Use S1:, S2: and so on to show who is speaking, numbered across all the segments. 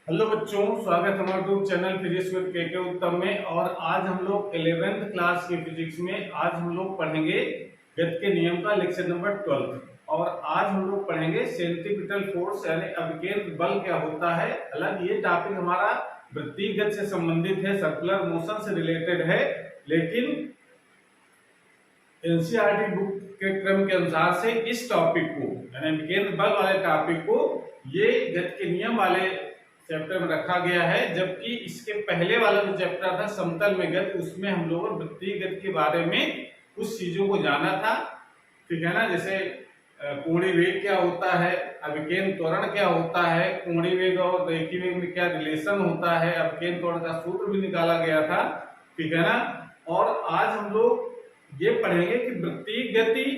S1: Hello बच्चों, स्वागत है हमारे यूट्यूब चैनल फिजिक्स विद के उत्तम में। और आज हम लोग 11th क्लास की फिजिक्स में आज हम लोग पढ़ेंगे गति के नियम का लेक्चर नंबर 12। और आज हम लोग पढ़ेंगे सेंट्रीपिटल फोर्स यानी अभिकेंद्र बल क्या होता है। हालांकि ये टॉपिक हमारा वृत्तीय गति से संबंधित है, सर्कुलर मोशन से रिलेटेड है, लेकिन एनसीईआरटी बुक के क्रम के अनुसार से इस टॉपिक को यानी अभिकेंद्र बल वाले टॉपिक को ये गति के नियम वाले चैप्टर में रखा गया है। जबकि इसके पहले वाला जो चैप्टर था समतल में गति, उसमें हम लोगों ने वृत्तीय गति के बारे में कुछ चीजों को जाना था, ठीक है ना। जैसे कोणीय वेग क्या होता है, अभिकेंद्र त्वरण क्या होता है, कोणीय वेग और रेखीय वेग में क्या रिलेशन होता है, अभिकेंद्र त्वरण का सूत्र भी निकाला गया था, ठीक है ना। और आज हम लोग ये पढ़ेंगे कि वृत्तीय गति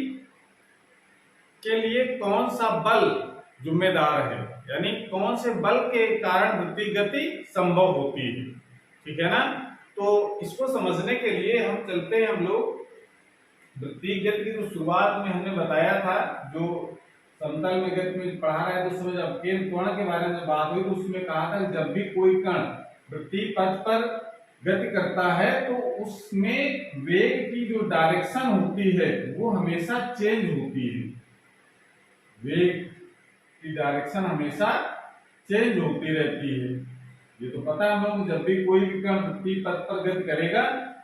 S1: के लिए कौन सा बल जिम्मेदार है, यानी कौन से बल के कारण वृत्तीय गति संभव होती है, ठीक है ना। तो इसको समझने के लिए हम चलते हैं, हम लोग वृत्तीय गति की जो शुरुआत में हमने बताया था, जो समतल में गति में पढ़ा रहे थे उसमें जब केंद्र त्वरण के बारे में बात हुई तो उसमें कहा था कि जब भी कोई कण वृत्तीय पथ पर गति करता है तो उसमें वेग की जो डायरेक्शन होती है वो हमेशा चेंज होती है, वेग की डायरेक्शन हमेशा चेंज होती रहती है। ये तो पता है हम लोग, जब भी कोई भी कण वृत्तीय पथ पर गति करेगा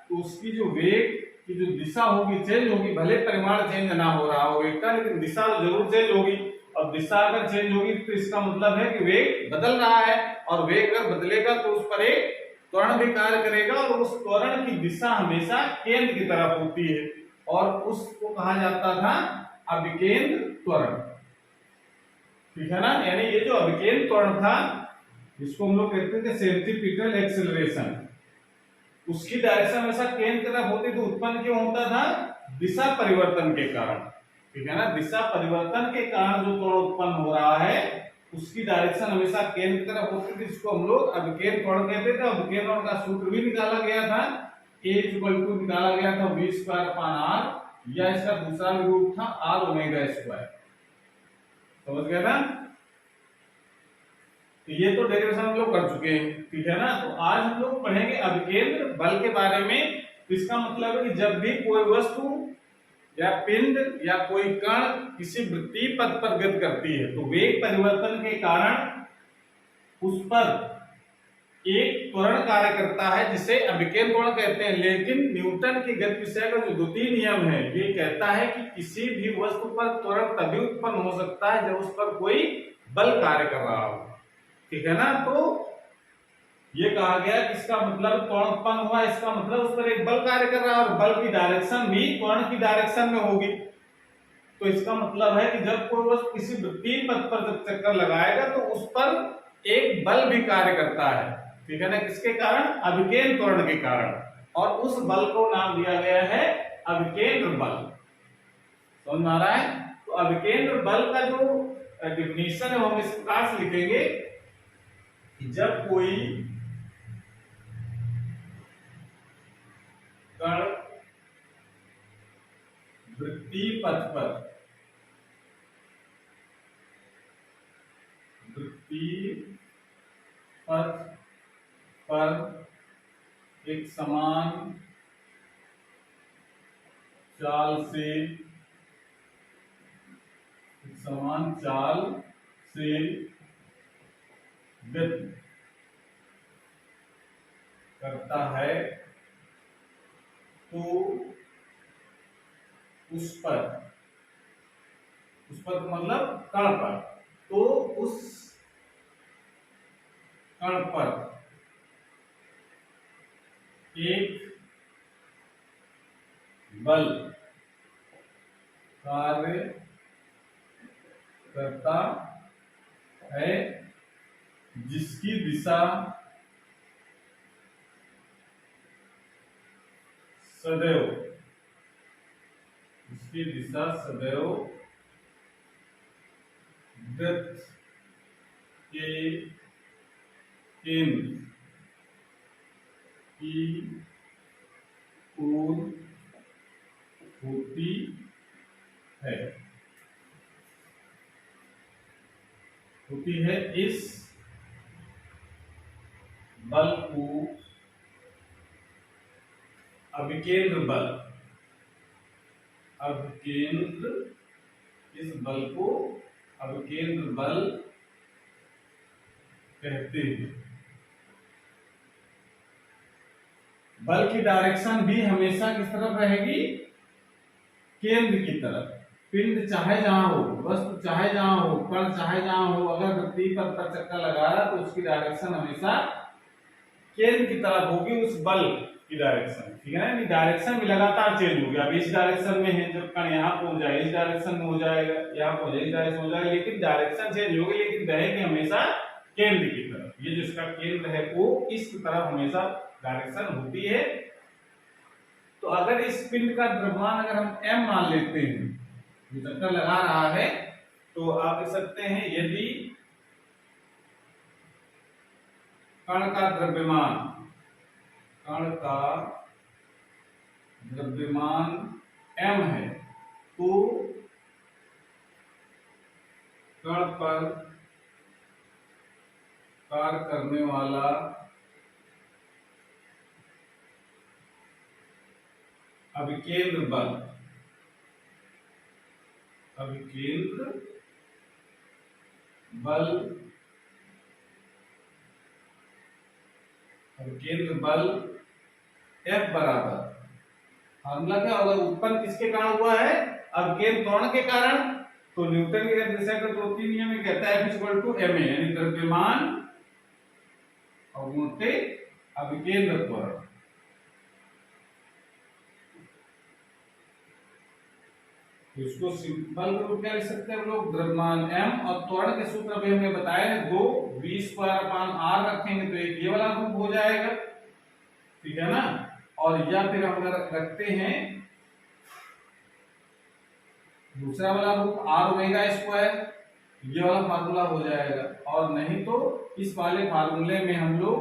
S1: तो उसकी जो वेग की जो दिशा होगी चेंज होगी, भले परिमाण चेंज ना हो रहा हो वेग का, लेकिन दिशा जरूर चेंज होगी। और दिशा अगर चेंज होगी तो इसका मतलब है कि वेग बदल रहा है, और वेग अगर बदलेगा तो उस पर एक त्वरण भी कार्य करेगा, और उस त्वरण की दिशा हमेशा केंद्र की तरफ होती है, और उसको कहा जाता था अभिकेंद्र त्वरण, ठीक है ना। यानी ये जो अभिकेंद्र त्वरण था जिसको हम लोग कहते थे सेंट्रीपिटल एक्सेलरेशन, उसकी डायरेक्शन हमेशा केंद्र की तरफ होती, तो उत्पन्न क्यों होता था? दिशा परिवर्तन के कारण, ठीक है ना। दिशा परिवर्तन के कारण जो त्वरण उत्पन्न हो रहा है उसकी डायरेक्शन हमेशा केंद्र की तरफ होती थी, जिसको हम लोग अभिकेंद्र त्वरण कहते थे। अभिकेंद्र त्वरण का सूत्र भी निकाला गया था, A निकाला गया था v²/r, या इसका दूसरा रूप था r⍵²। समझ गया ना। तो ये तो डेरिवेशन हम लोग कर चुके हैं, ठीक है ना। तो आज हम लोग पढ़ेंगे अभिकेंद्र बल के बारे में। तो इसका मतलब है कि जब भी कोई वस्तु या पिंड या कोई कण किसी वृत्तीय पथ पर गति करती है तो वेग परिवर्तन के कारण उस पर एक त्वरण कार्य करता है जिसे अभिकेंद्र त्वरण कहते हैं। लेकिन न्यूटन की गति विषय का जो द्वितीय नियम है ये कहता है कि किसी भी वस्तु पर त्वरण तभी उत्पन्न हो सकता है जब उस पर कोई बल कार्य कर रहा हो, ठीक है ना। तो ये कहा गया कि इसका मतलब त्वरण उत्पन्न हुआ, इसका मतलब उस पर एक बल कार्य कर रहा है, और बल की डायरेक्शन भी त्वरण की डायरेक्शन में होगी। तो इसका मतलब है कि जब कोई वस्तु किसी वृत्तीय पथ पर जब चक्कर लगाएगा तो उस पर एक बल भी कार्य करता है, ठीक है ना। किसके कारण? अभिकेंद्र त्वरण के कारण, और उस बल को नाम दिया गया है अभिकेंद्र बल। समझ में आ रहा है? तो अभिकेंद्र बल का जो डेफिनेशन है वो हम इस प्रकार से लिखेंगे कि जब कोई कण वृत्तीय पथ पर एक समान चाल से गति करता है तो उस पर मतलब कण पर, तो उस कण पर एक बल कार्य करता है जिसकी दिशा सदैव वृत्त के केंद्र की ओर होती है। इस बल को अभिकेंद्र बल, अभिकेंद्र, इस बल को अभिकेंद्र बल कहते हैं। बल की डायरेक्शन भी हमेशा किस तरफ रहेगी? केंद्र की तरफ। पिंड चाहे जहां हो, वस्तु चाहे जहां हो, कण चाहे जहां हो, अगर वृत्तीय पथ पर चक्कर लगा रहा तो उसकी डायरेक्शन हमेशा केंद्र की तरफ होगी, उस बल की डायरेक्शन। ठीक है ना? डायरेक्शन भी लगातार चेंज होगी। अब इस डायरेक्शन में है, जब कण यहाँ पहुंच जाए इस डायरेक्शन में हो जाएगा, यहाँ पहुंच जाए इस डायरेक्शन हो जाएगा, लेकिन डायरेक्शन चेंज होगी, लेकिन रहेगी हमेशा केंद्र की तरफ। ये जिसका केंद्र है वो इस तरफ हमेशा डायरेक्शन होती है। तो अगर इस पिंड का द्रव्यमान अगर हम m मान लेते हैं, जो चक्कर लगा रहा है, तो आप लिख सकते हैं यदि कण का द्रव्यमान, कण का द्रव्यमान m है, तो कण पर कार्य करने वाला अभिकेंद्र बल, अभिकेंद्र बल, अभिकेंद्र बल F बराबर, फॉर्मूला क्या होगा? उत्पन्न किसके कारण हुआ है? अभिकेंद्र त्वरण के कारण। तो न्यूटन के गतिविधि का द्वितीय नियम में कहता है F = ma, यानी द्रव्यमान अवगुणित अभिकेंद्र त्वरण। इसको सिंपल रूप में लिख सकते हैं हम लोग, द्रव्यमान m, और त्वरण के सूत्र भी हमने बताया है 2 v²/r रखेंगे तो एक ये वाला रूप हो जाएगा। ठीक है ना? और या फिर हम रखते हैं दूसरा वाला रूप r⍵², ये वाला फार्मूला हो जाएगा। और नहीं तो इस वाले फार्मूले में हम लोग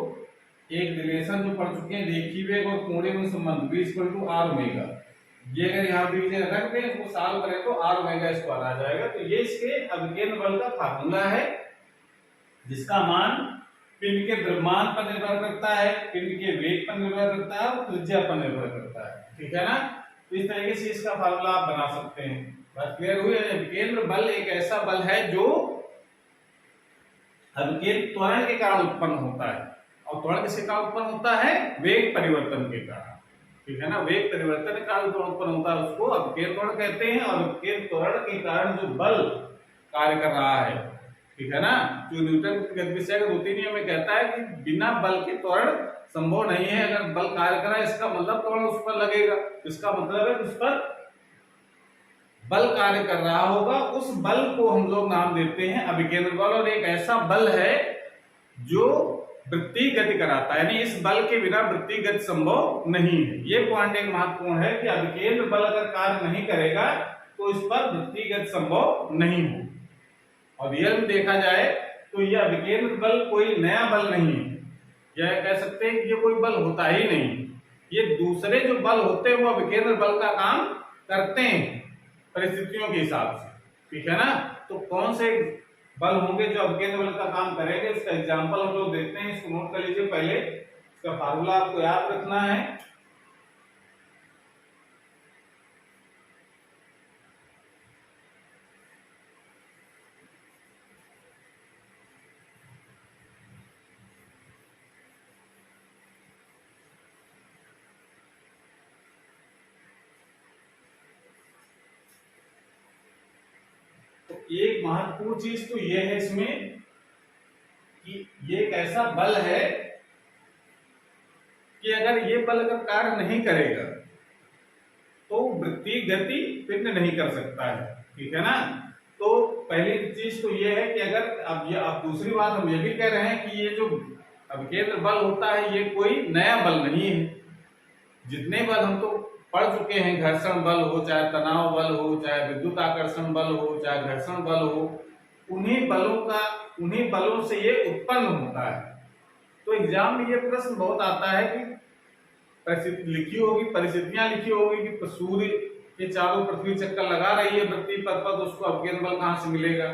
S1: एक रिलेशन जो पढ़ चुके हैं, रेखीय वेग और कोणीय वेग संबंध, v = r⍵, ये अगर यहाँ भी रख दें उसको सॉल्व करें तो r⍵² आ जाएगा। तो ये इसके अभिकेंद्र बल का फार्मूला है, जिसका मान पिंड के द्रव्यमान पर निर्भर करता है, पिंड के वेग पर निर्भर करता है और त्रिज्या पर निर्भर करता है। ठीक है ना? तो इस तरीके से इसका फार्मूला आप बना सकते हैं। बात क्लियर हुई? अभिकेंद्र बल एक ऐसा बल है जो अभिकेंद्र त्वरण के कारण उत्पन्न होता है, और त्वरण किसके कारण उत्पन्न होता है? वेग परिवर्तन के कारण। ठीक है ना? वेग परिवर्तन के कारण त्वरण उत्पन्न होता है, उसको अभिकेंद्र त्वरण कहते हैं। और अभिकेंद्र त्वरण के कारण जो बल कार्य कर रहा है, ठीक है ना, जो न्यूटन के गतिविधि का द्वितीय नियम में कहता है कि बिना बल के त्वरण संभव नहीं है। अगर बल कार्य कर रहा है इसका मतलब त्वरण उस पर लगेगा, इसका मतलब है उस पर बल कार्य कर रहा होगा। उस बल को हम लोग नाम देते हैं अभिकेंद्र बल। और एक ऐसा बल है जो वृत्तीय गति कराता है, यानी इस बल के बिना वृत्तीय गति संभव नहीं है। ये पॉइंट एक महत्वपूर्ण है कि अभिकेंद्र बल अगर कार्य नहीं करेगा तो इस पर वृत्तीय गति संभव नहीं हो। और रियल में देखा जाए तो यह अभिकेंद्र बल कोई नया बल नहीं है, यह कह सकते हैं कि ये कोई बल होता ही नहीं। ये दूसरे जो बल होते हैं वो अभिकेंद्र बल का काम करते हैं परिस्थितियों के हिसाब से। ठीक है ना? तो कौन से बल होंगे जो अभिकेंद्र बल का काम करेंगे, इसका एग्जांपल हम लोग देखते हैं। इसको नोट कर लीजिए, पहले इसका फार्मूला आपको याद रखना है। एक महत्वपूर्ण चीज तो यह है इसमें कि ये एक ऐसा बल है कि अगर ये बल अगर कार्य नहीं करेगा तो वृत्तीय गति पिंड नहीं कर सकता है। ठीक है ना? तो पहली चीज तो ये है कि अगर अब दूसरी बात हम ये भी कह रहे हैं कि ये जो अभिकेंद्र बल होता है ये कोई नया बल नहीं है। जितने बल हम तो पढ़ चुके हैं, घर्षण बल हो, चाहे तनाव बल हो, चाहे विद्युत आकर्षण बल हो, चाहे घर्षण बल हो, उन्हीं बलों से ये उत्पन्न होता है। तो एग्जाम में ये प्रश्न बहुत आता है कि परिस्थितियां लिखी होगी कि सूर्य के चारों पृथ्वी चक्कर लगा रही है वृत्तीय पथ पर, तो उसको अभिकेंद्र बल कहां से मिलेगा।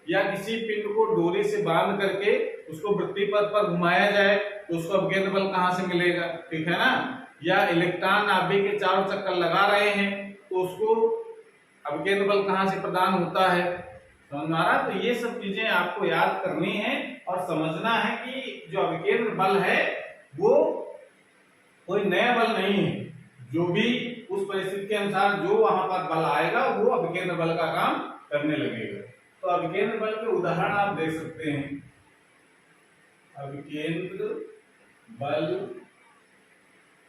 S1: या किसी पिंड को डोरी से बांध करके उसको वृत्तीय पथ पर घुमाया जाए तो उसको अपकेंद्र बल कहां से मिलेगा, ठीक है ना। या इलेक्ट्रॉन नाभिक के चारों चक्कर लगा रहे हैं तो उसको अपकेंद्र बल कहां से प्रदान होता है, समझ में आ रहा। तो ये सब चीजें आपको याद करनी है और समझना है कि जो अपकेंद्र बल है वो कोई नया बल नहीं है, जो भी उस परिस्थिति के अनुसार जो वहां पर बल आएगा वो अपकेंद्र बल का काम करने लगेगा। तो अपकेंद्र बल के उदाहरण आप देख सकते हैं। अपकेंद्र बल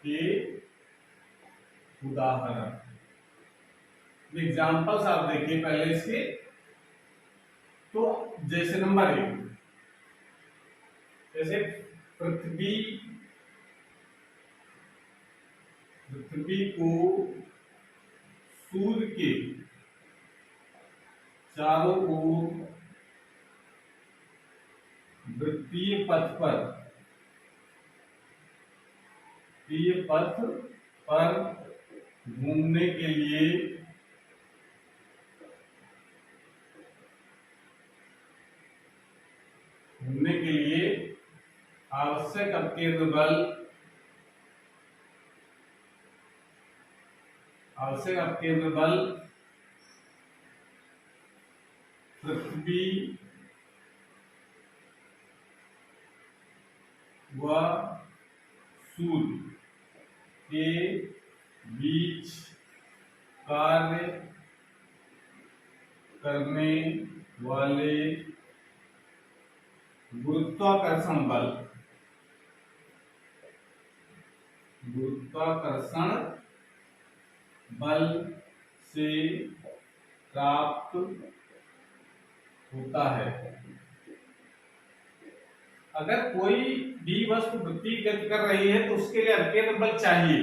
S1: के उदाहरण, एग्जाम्पल्स आप देखिए पहले इसके। तो जैसे नंबर 1, जैसे पृथ्वी को सूर्य के चारों ओर वृत्तीय पथ पर घूमने के लिए आवश्यक अपकेंद्र बल पृथ्वी व सूर्य के बीच कार्य करने वाले गुरुत्वाकर्षण बल से प्राप्त होता है। अगर कोई भी वस्तु वृत्तीय गति कर रही है तो उसके लिए अपकेंद्र बल चाहिए,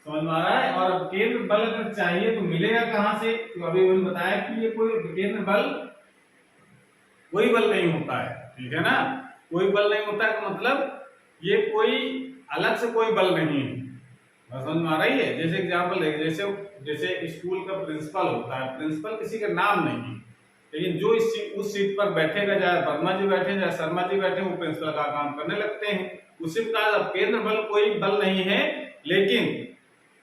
S1: समझ में आ रहा है। और अपकेंद्र बल अगर चाहिए तो मिलेगा कहां से, तो अभी मैंने बताया कि ये कोई अपकेंद्र बल कोई बल नहीं होता है, ठीक है ना। कोई बल नहीं होता है मतलब ये कोई अलग से कोई बल नहीं है, समझ में आ रही है। जैसे एग्जांपल देखिए, जैसे स्कूल का प्रिंसिपल होता है, प्रिंसिपल किसी का नाम नहीं है, लेकिन जो उस सीट पर बैठेगा, चाहे वर्मा जी बैठे चाहे शर्मा जी बैठे, वो प्रिंसिपल का काम करने लगते हैं। उसी प्रकार अपकेंद्र बल कोई बल नहीं है, लेकिन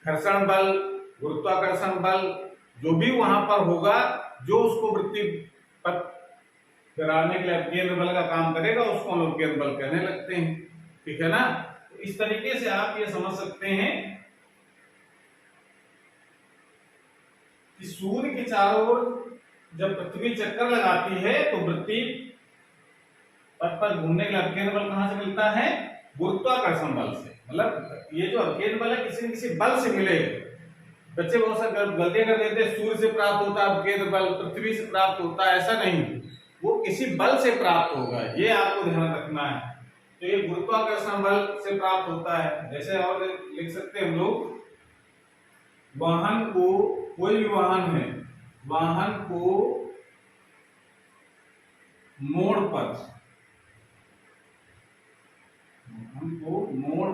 S1: घर्षण बल, गुरुत्वाकर्षण बल जो भी वहां पर होगा, जो उसको वृत्तीय पथ कराने के लिए अपकेंद्र बल का काम करेगा, उसको हम अपकेंद्र बल कहने लगते हैं, ठीक है ना। तो इस तरीके से आप ये समझ सकते हैं कि सूर्य के चारों ओर जब पृथ्वी चक्कर लगाती है तो वृत्तीय पथ पर घूमने के लिए अपकेंद्र बल कहां से मिलता है, गुरुत्वाकर्षण बल से। मतलब ये जो अपकेंद्र बल है किसी न किसी बल से मिलेगा। बच्चे बहुत सारे गलतियां कर देते हैं, सूर्य से प्राप्त होता है अपकेंद्र बल, पृथ्वी से प्राप्त होता है, ऐसा नहीं, वो किसी बल से प्राप्त होगा, ये आपको ध्यान रखना है। तो ये गुरुत्वाकर्षण बल से प्राप्त होता है। जैसे और लिख सकते हैं हम लोग, वाहन को, कोई भी वाहन है, वाहन को मोड़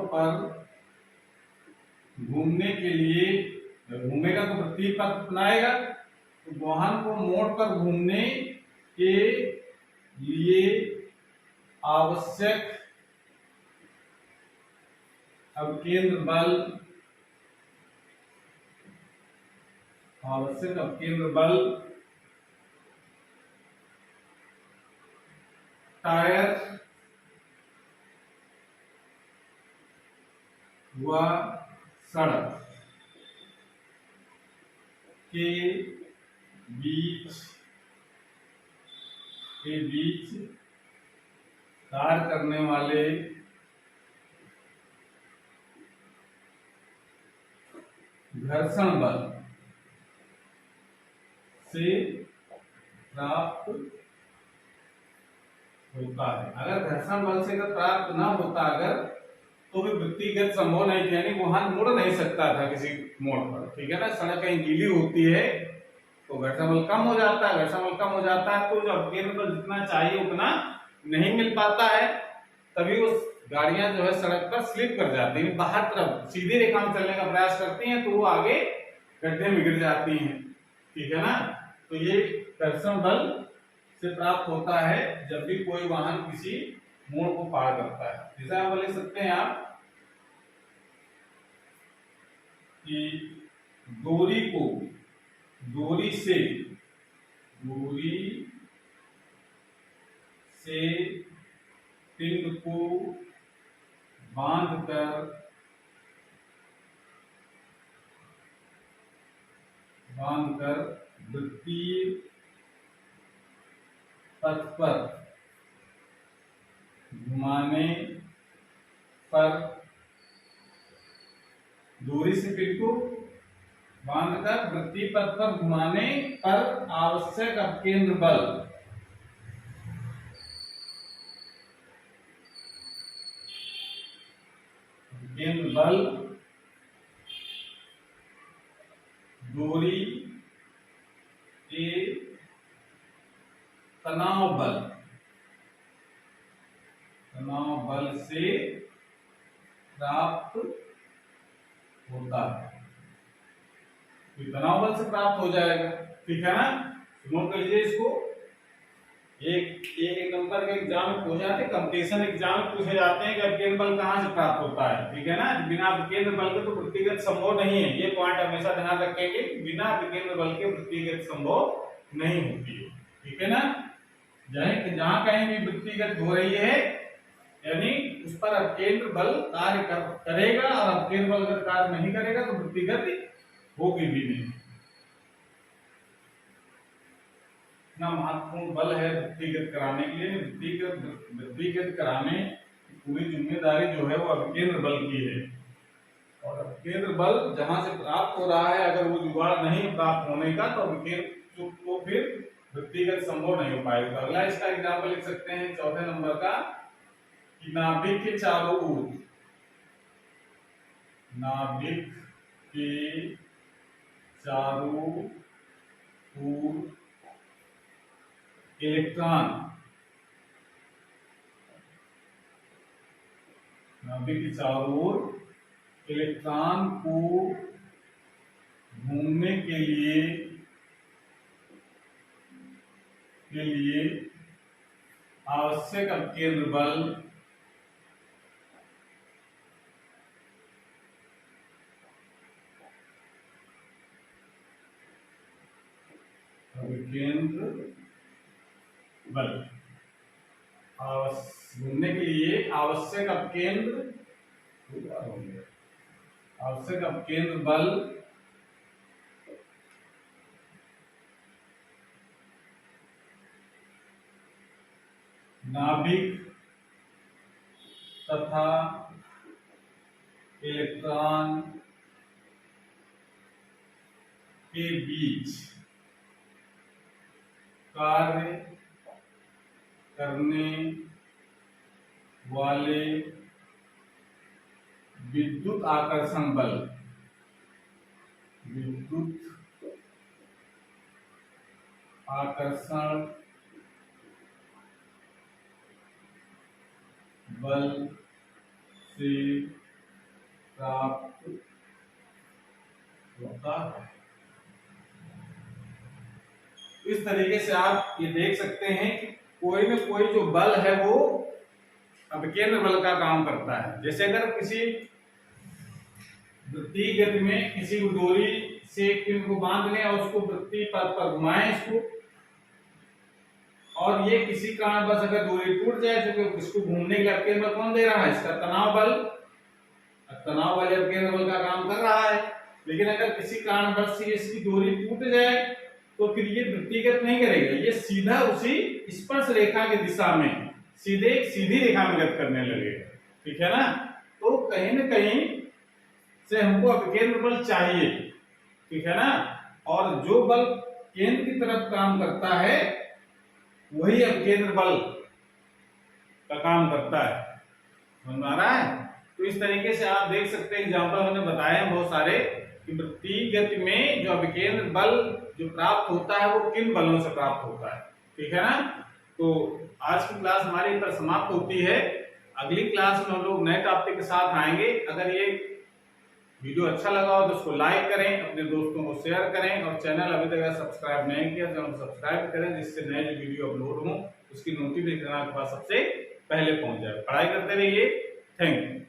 S1: पर घूमने के लिए, घूमेगा तो वृत्तीय पथ अपनाएगा, तो वाहन को मोड़ पर घूमने के लिए आवश्यक अपकेंद्र बल टायर व सड़क के बीच कार्य करने वाले घर्षण बल से प्राप्त होता है। अगर घर्षण बल से प्राप्त ना होता अगर, तो भी वृत्तीय गति संभव नहीं थी, यानी वाहन मुड़ नहीं सकता था किसी मोड़ पर, ठीक है ना। सड़क कहीं गीली होती है तो घर्षण बल कम हो जाता है, तो जो अपकेंद्र बल जितना चाहिए उतना नहीं मिल पाता है, तभी उस गाड़ियां जो है सड़क पर स्लिप कर जाती हैं, बाहर तरफ सीधी रेखा में चलने का प्रयास करती हैं तो वो आगे गड्ढे में गिर जाती हैं, ठीक है ना। तो ये घर्षण बल से प्राप्त होता है जब भी कोई वाहन किसी मोड़ को पार करता है। जैसा हम लिख सकते हैं आप कि दूरी से पिंड को बांधकर वृत्तीय पथ पर घुमाने पर, दूरी से पिंड को बांधकर वृत्तीय पथ पर घुमाने पर आवश्यक अपकेंद्र बल दूरी के तनाव बल से प्राप्त होता है। तो तनाव बल से प्राप्त हो जाएगा, ठीक है ना। नोट कर लीजिए इसको। एक नंबर के एग्जाम में पूछे जाते, कंपटीशन एग्जाम में पूछे जाते हैं कि अपकेंद्र बल कहाँ से प्राप्त होता है, ठीक है ना। बिना अपकेंद्र बल के तो वृत्तिगत संभव नहीं है, ये पॉइंट हमेशा ध्यान रखेंगे। बिना अपकेंद्र बल के वृत्तिगत संभव नहीं होती है, ठीक है ना। जहां कहीं भी वृत्तिगत हो रही है यानी उस पर अपकेंद्र बल कार्य करेगा, और अपकेंद्र बल अगर कार्य नहीं करेगा तो वृत्तिगत होगी भी नहीं। इतना महत्वपूर्ण बल है वृत्तिगत कराने के लिए। वृत्तिगत कराने की पूरी जिम्मेदारी जो है वो अपकेंद्र बल की है, और अपकेंद्र बल जहां से प्राप्त हो रहा है अगर वो जुगाड़ नहीं प्राप्त होने का तो अपकेंद्र तो फिर वृत्तिगत संभव नहीं हो पाएगा। अगला इसका एग्जाम्पल लिख सकते हैं चौथे नंबर का कि नाभिक के चारों ओर इलेक्ट्रॉन को घूमने के लिए आवश्यक अपकेंद्र बल घूमने के लिए आवश्यक अपकेंद्र बल नाभिक तथा इलेक्ट्रॉन के बीच कार्य करने वाले विद्युत आकर्षण बल से प्राप्त होता है। इस तरीके से आप ये देख सकते हैं कि कोई न कोई जो बल है वो अपकेंद्र बल का काम करता है। जैसे अगर किसी वृत्तीय गति में किसी डोरी से एक पिंड को बांध लें और उसको वृत्तीय पथ पर घुमाएं इसको, और ये किसी कारणवश अगर डोरी टूट जाए तो इसको घूमने के लिए अपकेंद्र बल कौन दे रहा है? इसका तनाव बल अपकेंद्र बल का काम कर रहा है। लेकिन अगर किसी कारणवश से इसकी डोरी टूट जाए तो फिर ये वृत्तिगत नहीं करेगा, ये सीधा उसी स्पर्श रेखा की दिशा में सीधी रेखा में गति करने लगेगा, ठीक है ना। तो कहीं न कहीं से हमको अपकेंद्र बल चाहिए, ठीक है ना। और जो बल केंद्र की तरफ काम करता है वही अपकेंद्र बल का काम करता है, समझ आ रहा है। तो इस तरीके से आप देख सकते हैं एग्जाम्पल हमने बताए हैं बहुत सारे कि वृत्तीय गति में जो अपकेंद्र बल जो प्राप्त होता है वो किन बलों से प्राप्त होता है, ठीक है ना। तो आज की क्लास हमारी पर समाप्त होती है। अगली क्लास में हम लोग नए टॉपिक के साथ आएंगे। अगर ये वीडियो अच्छा लगा हो तो उसको लाइक करें, अपने दोस्तों को शेयर करें, और चैनल अभी तक सब्सक्राइब नहीं किया तो सब्सक्राइब करें, जिससे नए जो वीडियो अपलोड हो उसकी नोटिफिकेशन आपके पास सबसे पहले पहुंच जाए। पढ़ाई करते रहिए। Thank you.